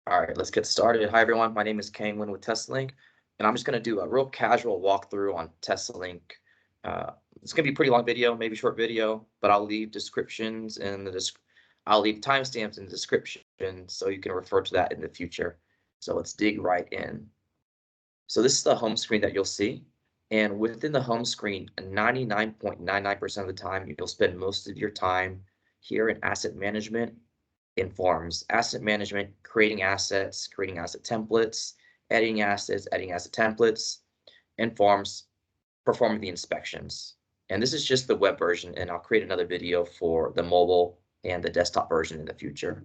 All right, let's get started. Hi, everyone. My name is Kangwin with TESSALink, and I'm just going to do a real casual walkthrough on TESSALink. It's going to be a pretty long video, maybe short video, but I'll leave descriptions in the I'll leave timestamps in the description so you can refer to that in the future. So let's dig right in. So this is the home screen that you'll see. And within the home screen, 99.99% of the time, you'll spend most of your time here in asset management informs asset management, creating asset templates, editing asset templates, informs performing the inspections. And this is just the web version, and I'll create another video for the mobile and the desktop version in the future.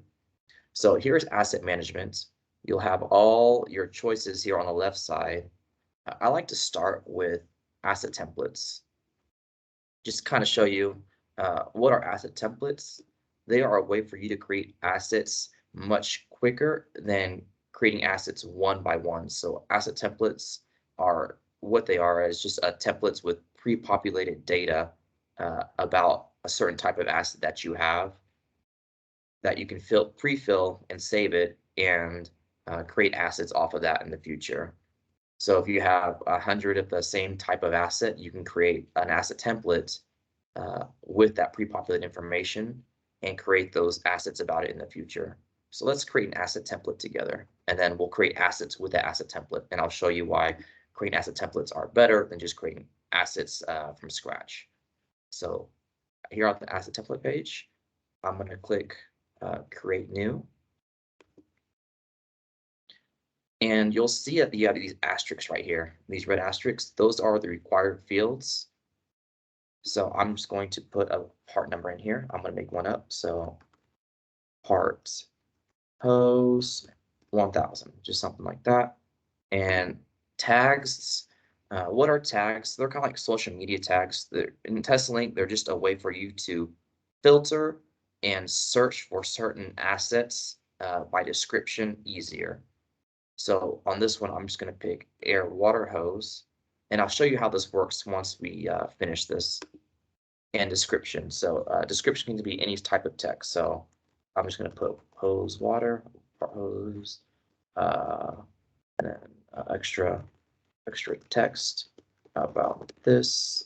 So here's asset management. You'll have all your choices here on the left side. I like to start with asset templates. Just kind of show you what are asset templates. They are a way for you to create assets much quicker than creating assets one by one. So asset templates are what they are is just templates with pre-populated data about a certain type of asset that you have that you can pre-fill and save it and create assets off of that in the future. So if you have 100 of the same type of asset, you can create an asset template with that pre-populated information and create those assets about it in the future. So let's create an asset template together, and then we'll create assets with that asset template. And I'll show you why creating asset templates are better than just creating assets from scratch. So here on the asset template page, I'm going to click create new. And you'll see that you have these asterisks right here, these red asterisks. Those are the required fields. So I'm just going to put a part number in here. I'm going to make one up. So part hose 1000, just something like that. And tags, what are tags? They're kind of like social media tags. In TESSALink, they're just a way for you to filter and search for certain assets by description easier. So on this one, I'm just going to pick air water hose, and I'll show you how this works once we finish this. And description. So description can be any type of text. So I'm just going to put hose water, hose, and then extra text about this.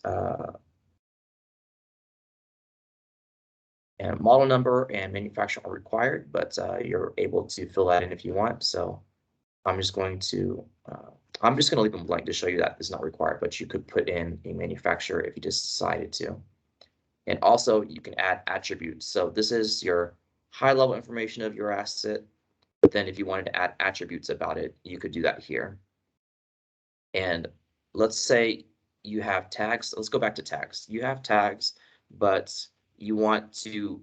And model number and manufacturer are required, but you're able to fill that in if you want. So I'm just going to leave them blank to show you that it's not required, but you could put in a manufacturer if you decided to. And also you can add attributes. So this is your high level information of your asset. But then if you wanted to add attributes about it, you could do that here. And let's say you have tags. Let's go back to tags. You have tags, but you want to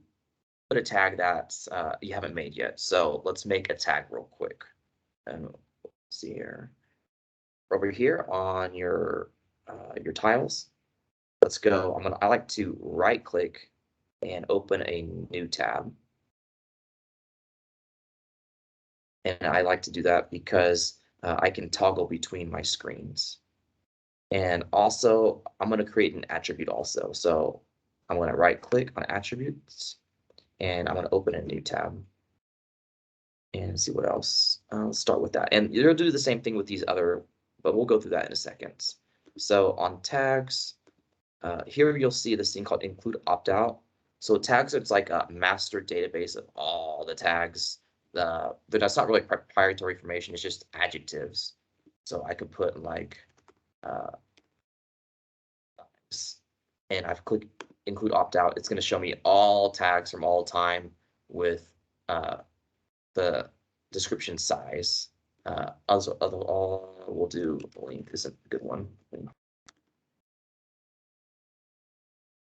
put a tag that you haven't made yet. So let's make a tag real quick. And let's see here. Over here on your tiles, let's go. I like to right click and open a new tab. And I like to do that because I can toggle between my screens. And also, I'm going to create an attribute also. So I'm going to right click on attributes, and I'm going to open a new tab and see what else. Let's start with that. And you'll do the same thing with these other, but we'll go through that in a second. So on tags, here you'll see this thing called include opt-out. So tags, it's like a master database of all the tags. That's not really proprietary information, it's just adjectives. So I could put like, and I've clicked include opt-out. It's going to show me all tags from all time with the description size. We'll do link is a good one. Do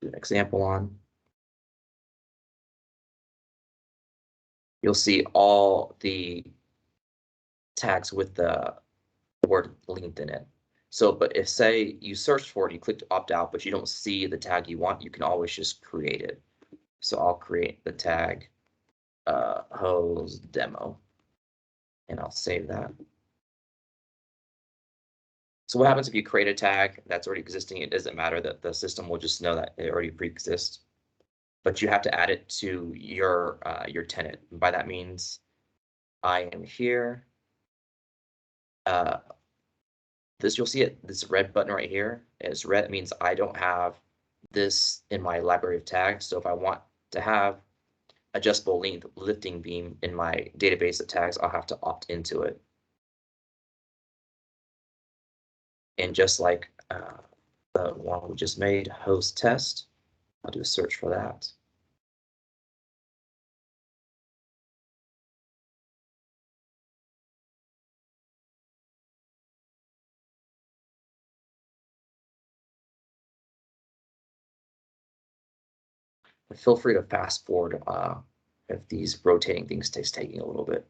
an example on. You'll see all the tags with the word linked in it. So, but if say you search for it, you click to opt out, but you don't see the tag you want, you can always just create it. So I'll create the tag hose demo, and I'll save that. So what happens if you create a tag that's already existing? It doesn't matter, that the system will just know that it already pre-exists. But you have to add it to your tenant. And by that means I am here. You'll see it, this red button right here is red. It means I don't have this in my library of tags. So if I want to have adjustable length lifting beam in my database of tags, I'll have to opt into it. And just like the one we just made, host test, I'll do a search for that. Feel free to fast forward if these rotating things taking a little bit.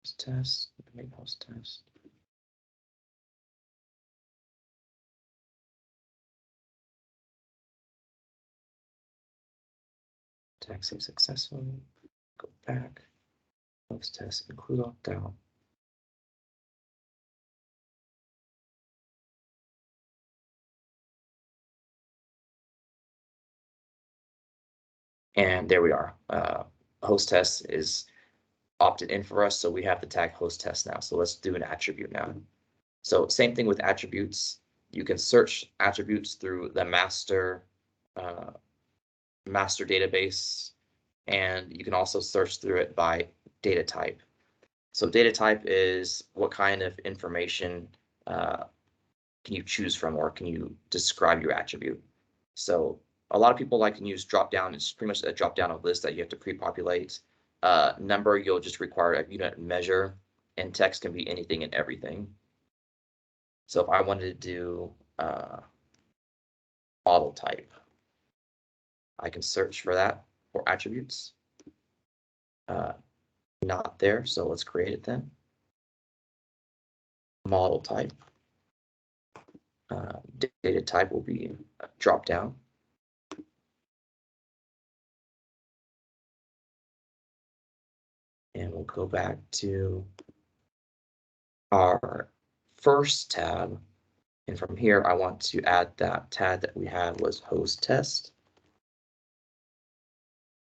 Host test, make host test. Tag save successful. Go back. Host test include opt-out. And there we are. Host test is opted in for us, so we have the tag host test now. So let's do an attribute now. So same thing with attributes. You can search attributes through the master database, and you can also search through it by data type. So data type is what kind of information can you choose from, or can you describe your attribute? So a lot of people like to use drop down. It's pretty much a drop down of list that you have to pre-populate. Number, you'll just require a unit measure, and text can be anything and everything. So if I wanted to do model type, I can search for that for attributes. Not there, so let's create it then. Model type. Data type will be drop down. And we'll go back to our first tab. And from here, I want to add that tag that we had was host test.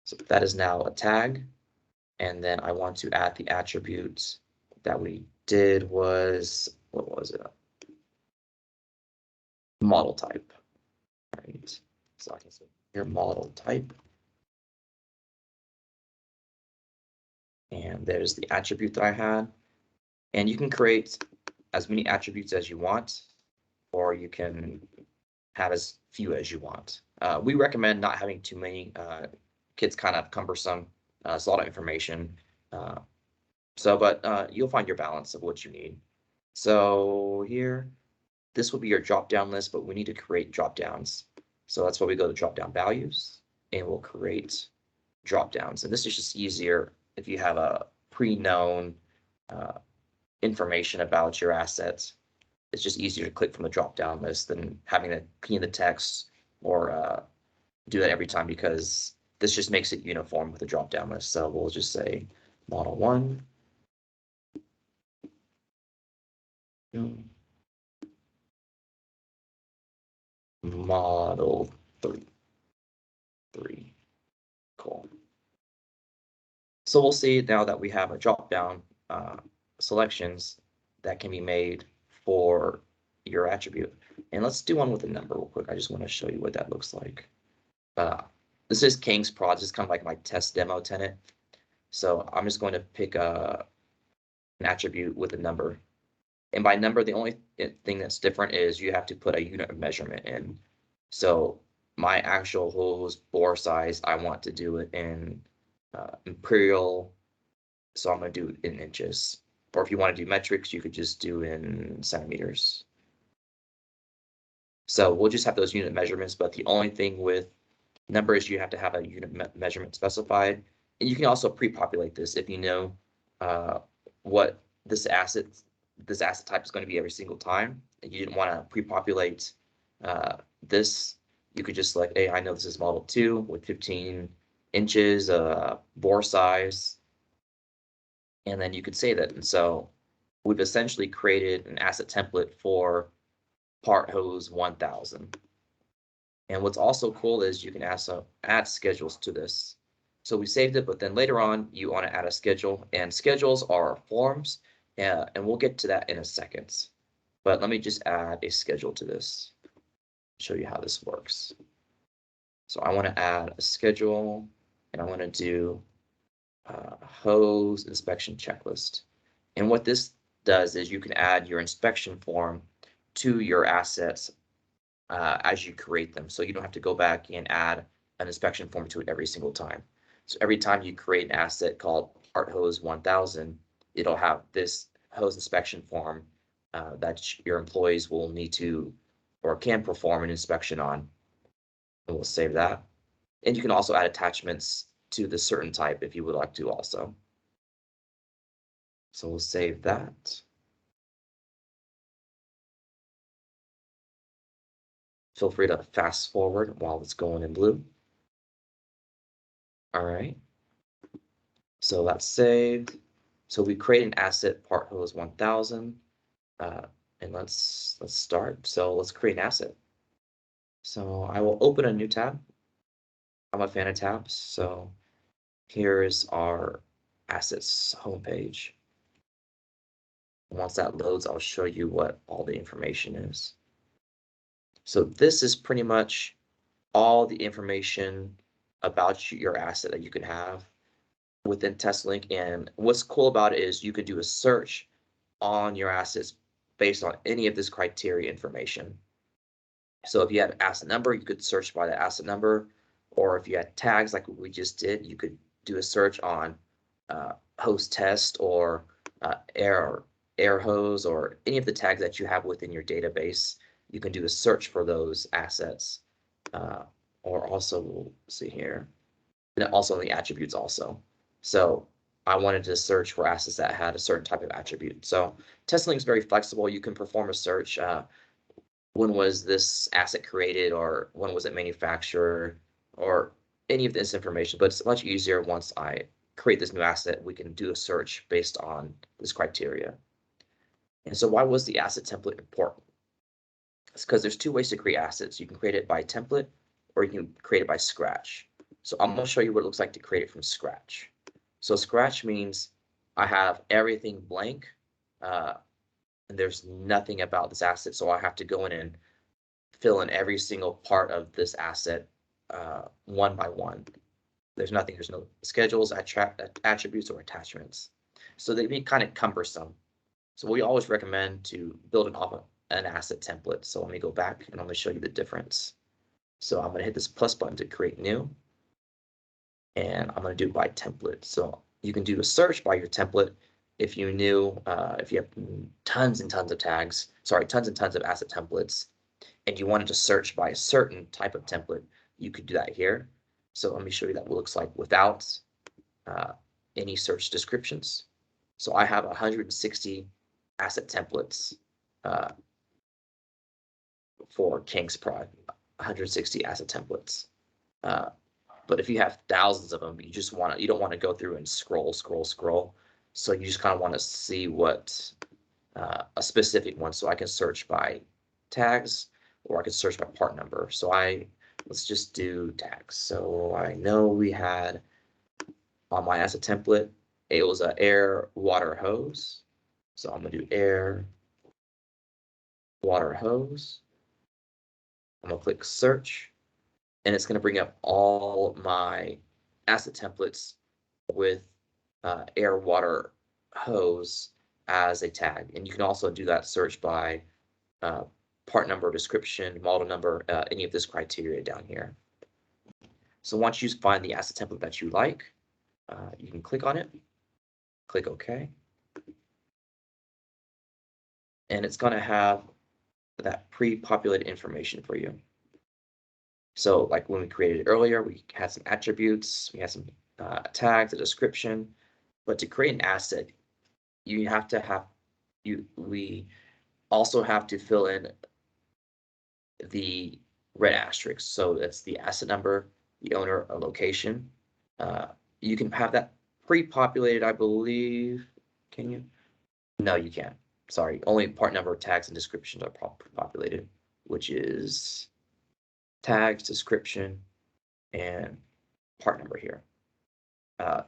So that is now a tag. And then I want to add the attribute that we did was, what was it? Model type. Right. So I can say here model type. And there's the attribute that I had. And you can create as many attributes as you want, or you can have as few as you want. We recommend not having too many. Kids kind of cumbersome. It's a lot of information. But you'll find your balance of what you need. So here, this will be your drop-down list, but we need to create drop-downs. So that's why we go to drop-down values, and we'll create drop-downs. And this is just easier if you have a pre-known information about your assets. It's just easier to click from the drop-down list than having to key in the text or do that every time, because this just makes it uniform with the drop-down list. So we'll just say model 1. Model 3. Cool. So we'll see now that we have a drop-down selections that can be made for your attribute. And let's do one with a number real quick. I just want to show you what that looks like. This is King's Prod. This is kind of like my test demo tenant. So I'm just going to pick an attribute with a number. And by number, the only thing that's different is you have to put a unit of measurement in. So my actual hose bore size, I want to do it in imperial. So I'm going to do it in inches. Or if you want to do metrics, you could just do in centimeters. So we'll just have those unit measurements, but the only thing with number is you have to have a unit measurement specified. And you can also pre-populate this if you know what this asset type is going to be every single time. And you didn't want to pre-populate this. You could just select, hey, I know this is model 2 with 15 inches bore size. And then you could save it. And so we've essentially created an asset template for part hose 1000. And what's also cool is you can add schedules to this. So we saved it, but then later on, you want to add a schedule, and schedules are forms, and we'll get to that in a second. But let me just add a schedule to this, show you how this works. So I want to add a schedule, and I want to do hose inspection checklist. And what this does is you can add your inspection form to your assets as you create them. So you don't have to go back and add an inspection form to it every single time. So every time you create an asset called part hose 1000, it'll have this hose inspection form that your employees will need to or can perform an inspection on. And we'll save that. And you can also add attachments to the certain type if you would like to also. So we'll save that. Feel free to fast forward while it's going in blue. All right. So that's saved. So we create an asset part hose 1000, and let's start. So let's create an asset. So I will open a new tab. I'm a fan of tabs. So here is our assets homepage. Once that loads, I'll show you what all the information is. So this is pretty much all the information about your asset that you can have within TESSALink. And what's cool about it is you could do a search on your assets based on any of this criteria information. So if you had an asset number, you could search by the asset number, or if you had tags like we just did, you could do a search on hose test or air hose or any of the tags that you have within your database. You can do a search for those assets, or also we'll see here, and also in the attributes also. So I wanted to search for assets that had a certain type of attribute. So TESSALink is very flexible. You can perform a search. When was this asset created, or when was it manufactured, or any of this information. But it's much easier once I create this new asset, we can do a search based on this criteria. And so why was the asset template important? It's because there's two ways to create assets. You can create it by template, or you can create it by scratch. So I'm going to show you what it looks like to create it from scratch. So scratch means I have everything blank, and there's nothing about this asset. So I have to go in and fill in every single part of this asset one by one. There's nothing, there's no schedules, attributes, or attachments. So they'd be kind of cumbersome. So we always recommend to build an asset template. So let me go back and I'm going to show you the difference. So I'm going to hit this plus button to create new. And I'm going to do it by template. So you can do a search by your template if you knew, if you have tons and tons of tags, tons and tons of asset templates, and you wanted to search by a certain type of template, you could do that here. So let me show you that what it looks like without any search descriptions. So I have 160 asset templates for King's Prod, 160 asset templates. But if you have thousands of them, you don't want to go through and scroll. So you just kind of want to see what a specific one. So I can search by tags, or I can search by part number. So let's just do tags. So I know we had on my asset template, it was an air water hose. So I'm gonna do air water hose. I'm gonna click search, and it's gonna bring up all my asset templates with air water hose as a tag. And you can also do that search by part number, description, model number, any of this criteria down here. So once you find the asset template that you like, you can click on it, click OK. And it's going to have that pre-populated information for you. So like when we created it earlier, we had some attributes, we had some tags, a description. But to create an asset, we also have to fill in the red asterisk. So that's the asset number, the owner, a location. You can have that pre-populated, I believe. Can you? No, you can't. Sorry, only part number, tags, and descriptions are populated, which is tags, description, and part number here.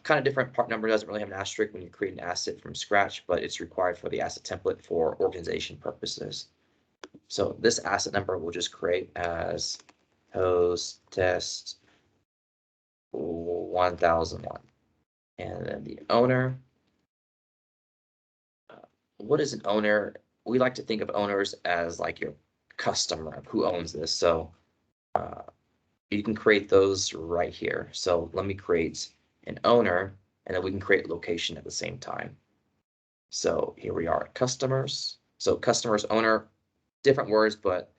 Kind of different. Part number doesn't really have an asterisk when you create an asset from scratch, but it's required for the asset template for organization purposes. So this asset number we'll just create as host test 1001. And then the owner. What is an owner? We like to think of owners as like your customer who owns this. So you can create those right here. So let me create an owner, and then we can create location at the same time. So here we are, customers. So customers, owner, different words, but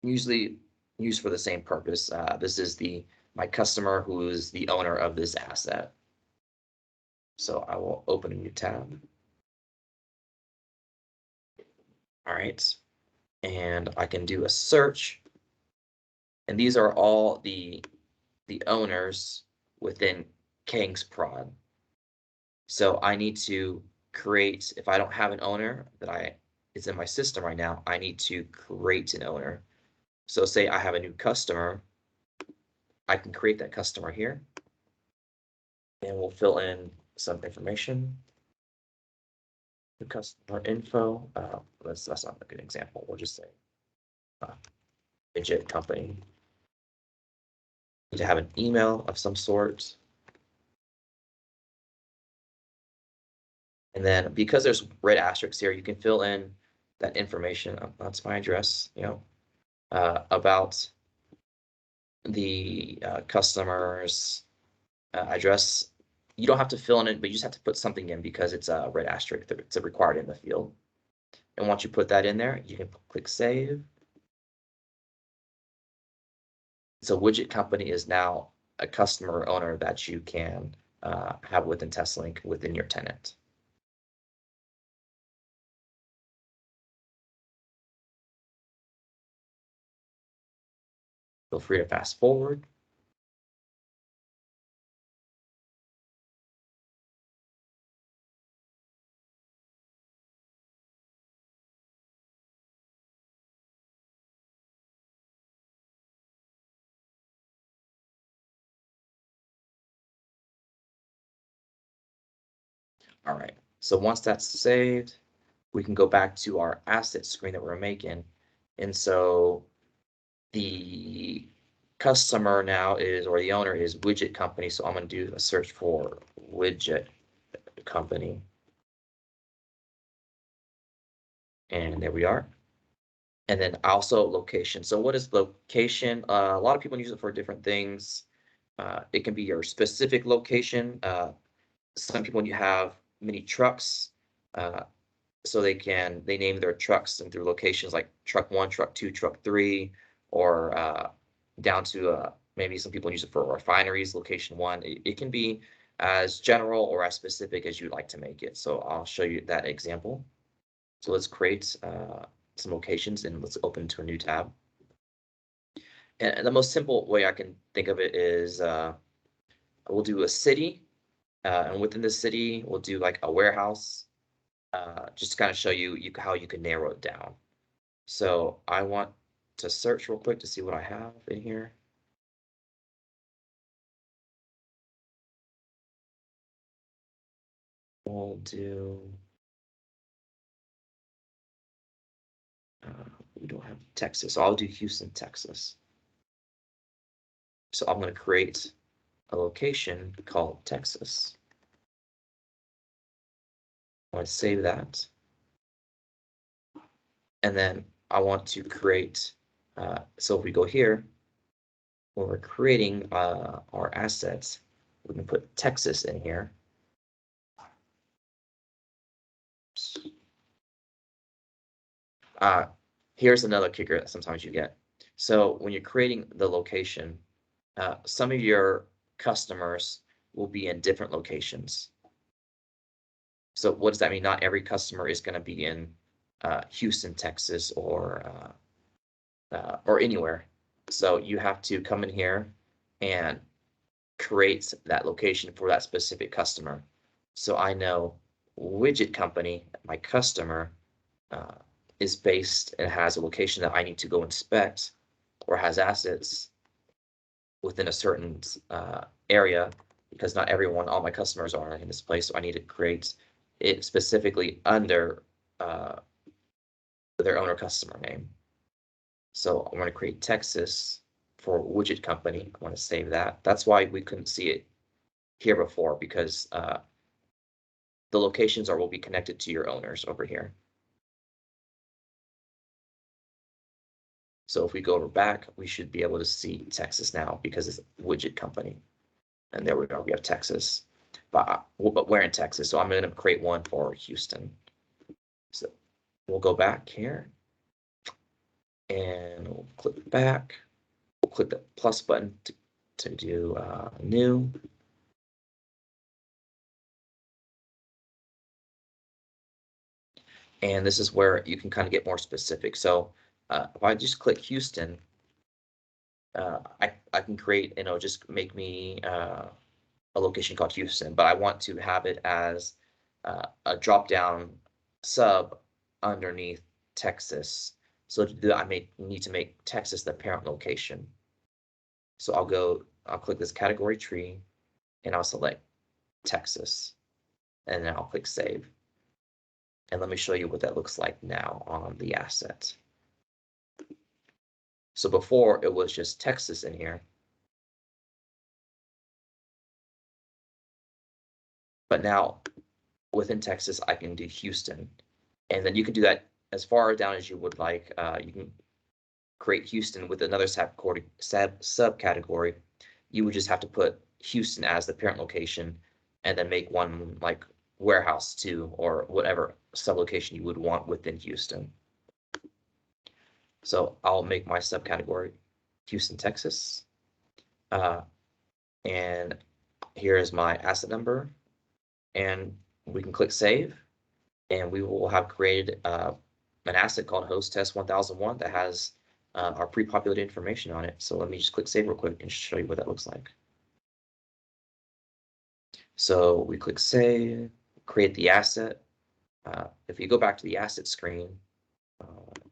usually used for the same purpose. This is my customer who is the owner of this asset. So I will open a new tab. All right, and I can do a search, and these are all the owners within Kang's prod. So I need to create, if I don't have an owner that is in my system right now, I need to create an owner. So say I have a new customer, I can create that customer here, and we'll fill in some information. The customer info, that's not a good example. We'll just say widget company. Need to have an email of some sort. And then because there's red asterisks here, you can fill in that information. That's my address, about the customer's address. You don't have to fill in it, but you just have to put something in because it's a red asterisk. It's required in the field. And once you put that in there, you can click save. So widget company is now a customer owner that you can have within TESSALink within your tenant. Feel free to fast forward. All right, so once that's saved, we can go back to our asset screen that we're making. And so the customer now is, or the owner is widget company. So I'm going to do a search for widget company. And there we are. And then also location. So what is location? A lot of people use it for different things. It can be your specific location. Some people, when you have many trucks, so they name their trucks and through locations like truck 1, truck 2, truck 3, or down to maybe some people use it for refineries, location 1. It can be as general or as specific as you'd like to make it. So I'll show you that example. So let's create some locations, and let's open to a new tab. And the most simple way I can think of it is we'll do a city, and within the city, we'll do like a warehouse, just to kind of show you how you can narrow it down. So I want to search real quick to see what I have in here. We'll do, we don't have Texas, so I'll do Houston, Texas. So I'm going to create a location called Texas. I want to save that. And then I want to create, so if we go here, when we're creating our assets, we can put Texas in here. Here's another kicker that sometimes you get. So when you're creating the location, some of your customers will be in different locations. So what does that mean? Not every customer is going to be in Houston, Texas, or anywhere. So you have to come in here and create that location for that specific customer. So I know widget company, my customer, is based and has a location that I need to go inspect or has assets within a certain area, because not everyone, all my customers are in this place. So I need to create it specifically under their owner customer name. So I'm going to create Texas for widget company. I want to save that. That's why we couldn't see it here before, because the locations will be connected to your owners over here. So if we go over back, we should be able to see Texas now because it's widget company. And there we go, we have Texas. But we're in Texas, so I'm going to create one for Houston. So we'll go back here and we'll click back. We'll click the plus button to do new. And this is where you can kind of get more specific. So if I just click Houston, I can create, just make me a location called Houston, but I want to have it as a drop-down sub underneath Texas. So to do that, I need to make Texas the parent location. So I'll click this category tree and I'll select Texas, and then I'll click save. And let me show you what that looks like now on the asset. So before it was just Texas in here, but now within Texas, I can do Houston. And then you can do that as far down as you would like. You can create Houston with another subcategory. You would just have to put Houston as the parent location and then make one like warehouse 2 or whatever sublocation you would want within Houston. So I'll make my subcategory Houston, Texas. And here is my asset number. And we can click save. And we will have created an asset called host test 1001 that has our pre-populated information on it. So let me just click save real quick and show you what that looks like. So we click save, create the asset. If you go back to the asset screen,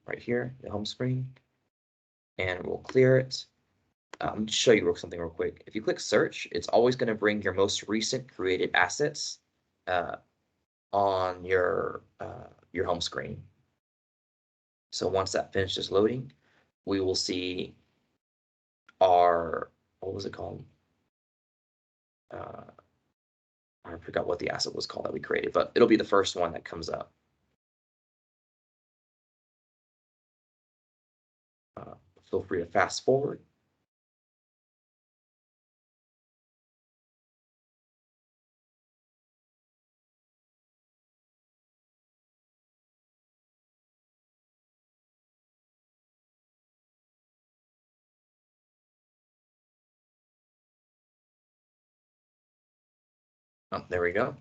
right here, the home screen, and we'll clear it. Let me just show you something real quick. If you click search, it's always going to bring your most recent created assets on your home screen. So once that finishes loading, we will see our, what was it called? I forgot what the asset was called that we created, but it'll be the first one that comes up. Feel free to fast forward. Oh, there we go.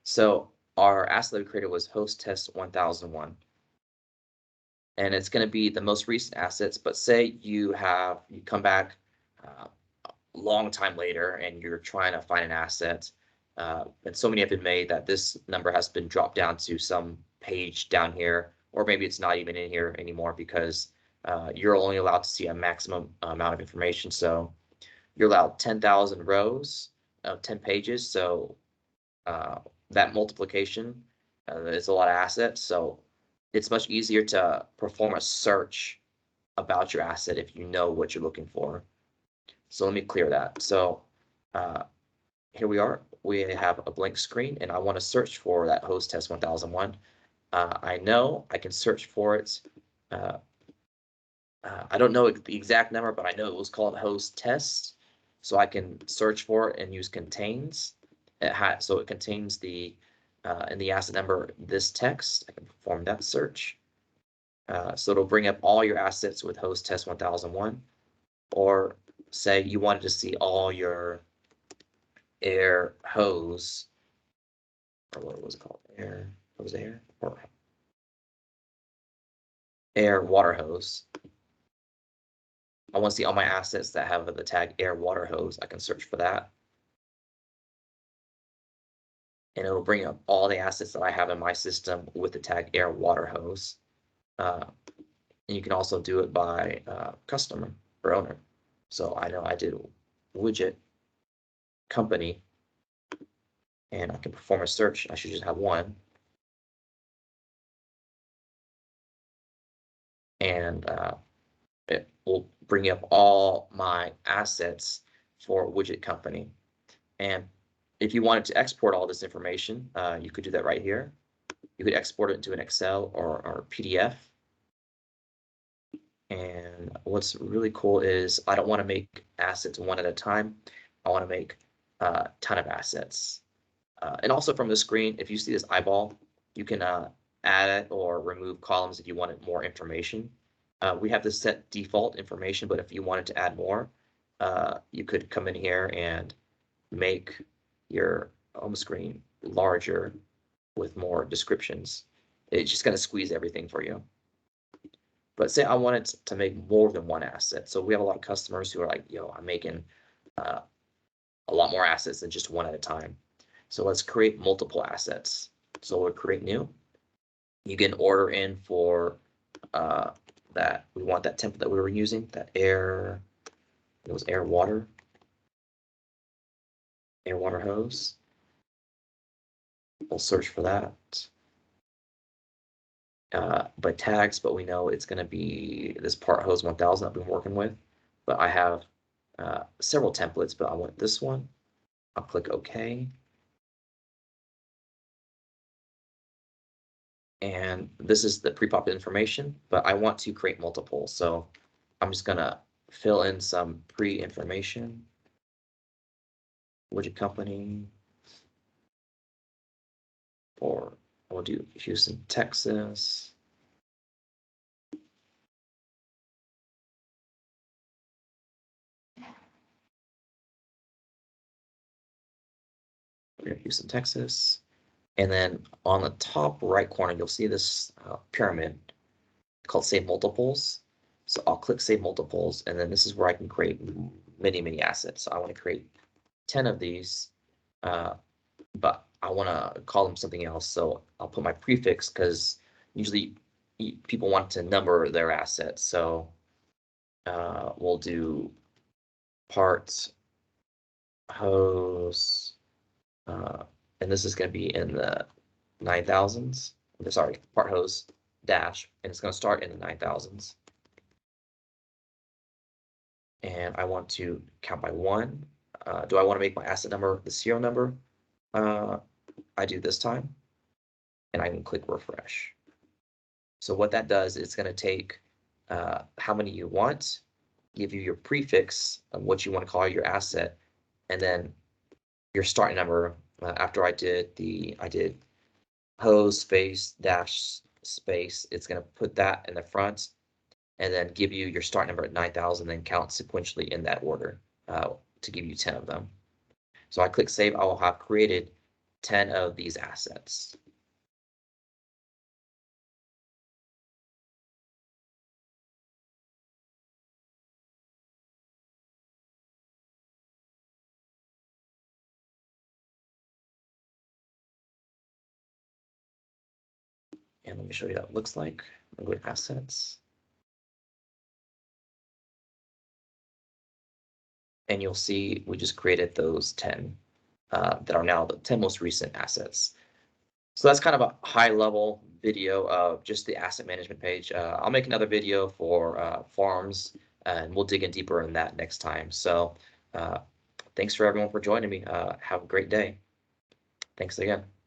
So our asset that we created was host test 1001. And it's going to be the most recent assets. But say you come back a long time later and you're trying to find an asset, and so many have been made that this number has been dropped down to some page down here, or maybe it's not even in here anymore because you're only allowed to see a maximum amount of information. So you're allowed 10,000 rows of 10 pages. So that multiplication is a lot of assets. So it's much easier to perform a search about your asset if you know what you're looking for. So let me clear that. So here we are. We have a blank screen, and I want to search for that host test 1001. I know I can search for it. I don't know the exact number, but I know it was called host test. So I can search for it and use contains. So it contains the in the asset number this text. I can perform that search. So it'll bring up all your assets with host test 1001. Or say you wanted to see all your air hose, or what was it called? Air hose, or air water hose. I want to see all my assets that have the tag air water hose. I can search for that. And it'll bring up all the assets that I have in my system with the tag air water hose. And you can also do it by customer or owner. So I know I did widget company, and I can perform a search. I should just have one. And it will bring up all my assets for widget company. And if you wanted to export all this information, you could do that right here. You could export it into an Excel or PDF. And what's really cool is I don't want to make assets one at a time. I want to make a ton of assets. And also from the screen, if you see this eyeball, you can add it or remove columns if you wanted more information. We have this set default information, but if you wanted to add more, you could come in here and make your home screen larger with more descriptions. It's just going to squeeze everything for you. But say I wanted to make more than one asset. So we have a lot of customers who are like, yo, I'm making a lot more assets than just one at a time. So let's create multiple assets. So we'll create new. You get an order in for that. We want that template that we were using, that air, it was air water hose. We'll search for that by tags, but we know it's going to be this part hose 1000 I've been working with. But I have several templates, but I want this one. I'll click OK. And this is the pre-pop information, but I want to create multiple. So I'm just going to fill in some pre-information. Widget company, or we'll do Houston, Texas. We're going to Houston, Texas. And then on the top right corner, you'll see this pyramid called Save Multiples. So I'll click Save Multiples, and then this is where I can create many, many assets. So I want to create 10 of these, but I want to call them something else. So I'll put my prefix because usually people want to number their assets. So we'll do parts, hose, and this is going to be in the 9000s. Sorry, part hose dash, and it's going to start in the 9000s. And I want to count by one. Do I want to make my asset number the serial number? I do this time, and I can click refresh. So what that does, it's going to take how many you want, give you your prefix of what you want to call your asset, and then your start number. After I did hose space dash space, it's going to put that in the front and then give you your start number at 9000, then count sequentially in that order to give you 10 of them. So I click save. I will have created 10 of these assets. And let me show you what it looks like. I'll go to assets. And you'll see we just created those 10 that are now the 10 most recent assets. So that's kind of a high level video of just the asset management page. I'll make another video for farms, and we'll dig in deeper in that next time. So thanks for everyone for joining me. Have a great day. Thanks again.